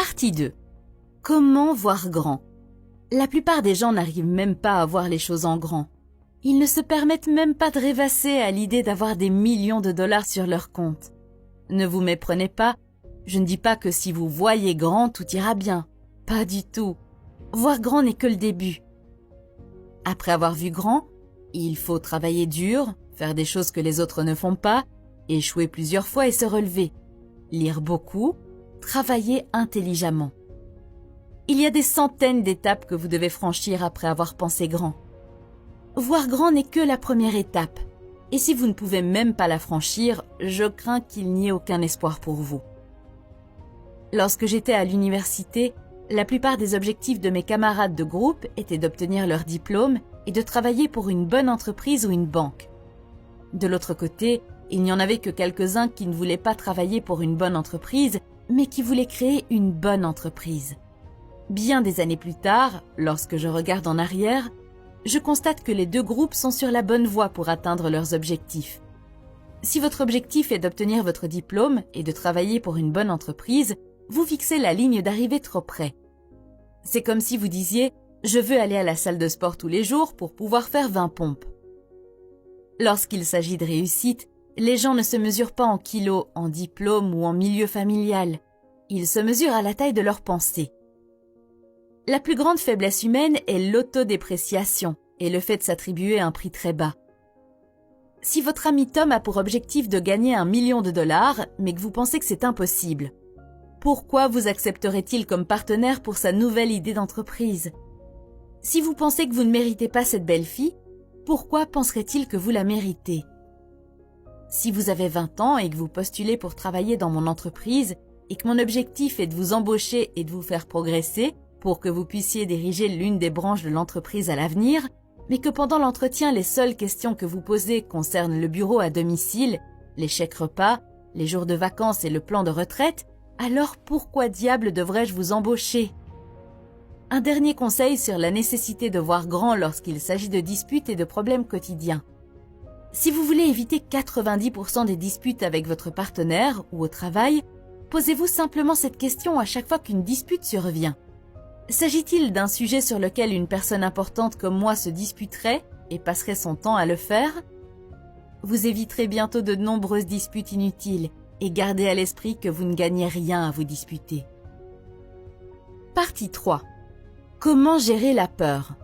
Partie 2. Comment voir grand? La plupart des gens n'arrivent même pas à voir les choses en grand. Ils ne se permettent même pas de rêvasser à l'idée d'avoir des millions de dollars sur leur compte. Ne vous méprenez pas, je ne dis pas que si vous voyez grand, tout ira bien. Pas du tout. Voir grand n'est que le début. Après avoir vu grand, il faut travailler dur, faire des choses que les autres ne font pas, échouer plusieurs fois et se relever, lire beaucoup, travailler intelligemment. Il y a des centaines d'étapes que vous devez franchir après avoir pensé grand. Voir grand n'est que la première étape, et si vous ne pouvez même pas la franchir, je crains qu'il n'y ait aucun espoir pour vous. Lorsque j'étais à l'université, la plupart des objectifs de mes camarades de groupe étaient d'obtenir leur diplôme et de travailler pour une bonne entreprise ou une banque. De l'autre côté, il n'y en avait que quelques-uns qui ne voulaient pas travailler pour une bonne entreprise, mais qui voulaient créer une bonne entreprise. Bien des années plus tard, lorsque je regarde en arrière, je constate que les deux groupes sont sur la bonne voie pour atteindre leurs objectifs. Si votre objectif est d'obtenir votre diplôme et de travailler pour une bonne entreprise, vous fixez la ligne d'arrivée trop près. C'est comme si vous disiez « Je veux aller à la salle de sport tous les jours pour pouvoir faire 20 pompes ». Lorsqu'il s'agit de réussite, les gens ne se mesurent pas en kilos, en diplôme ou en milieu familial. Ils se mesurent à la taille de leurs pensées. La plus grande faiblesse humaine est l'autodépréciation et le fait de s'attribuer un prix très bas. Si votre ami Tom a pour objectif de gagner 1 million de dollars, mais que vous pensez que c'est impossible, pourquoi vous accepterait-il comme partenaire pour sa nouvelle idée d'entreprise? Si vous pensez que vous ne méritez pas cette belle fille, pourquoi penserait-il que vous la méritez? Si vous avez 20 ans et que vous postulez pour travailler dans mon entreprise et que mon objectif est de vous embaucher et de vous faire progresser pour que vous puissiez diriger l'une des branches de l'entreprise à l'avenir, mais que pendant l'entretien, les seules questions que vous posez concernent le bureau à domicile, les chèques repas, les jours de vacances et le plan de retraite, alors pourquoi diable devrais-je vous embaucher? Un dernier conseil sur la nécessité de voir grand lorsqu'il s'agit de disputes et de problèmes quotidiens. Si vous voulez éviter 90% des disputes avec votre partenaire ou au travail, posez-vous simplement cette question à chaque fois qu'une dispute survient. S'agit-il d'un sujet sur lequel une personne importante comme moi se disputerait et passerait son temps à le faire? Vous éviterez bientôt de nombreuses disputes inutiles et gardez à l'esprit que vous ne gagnez rien à vous disputer. Partie 3. Comment gérer la peur?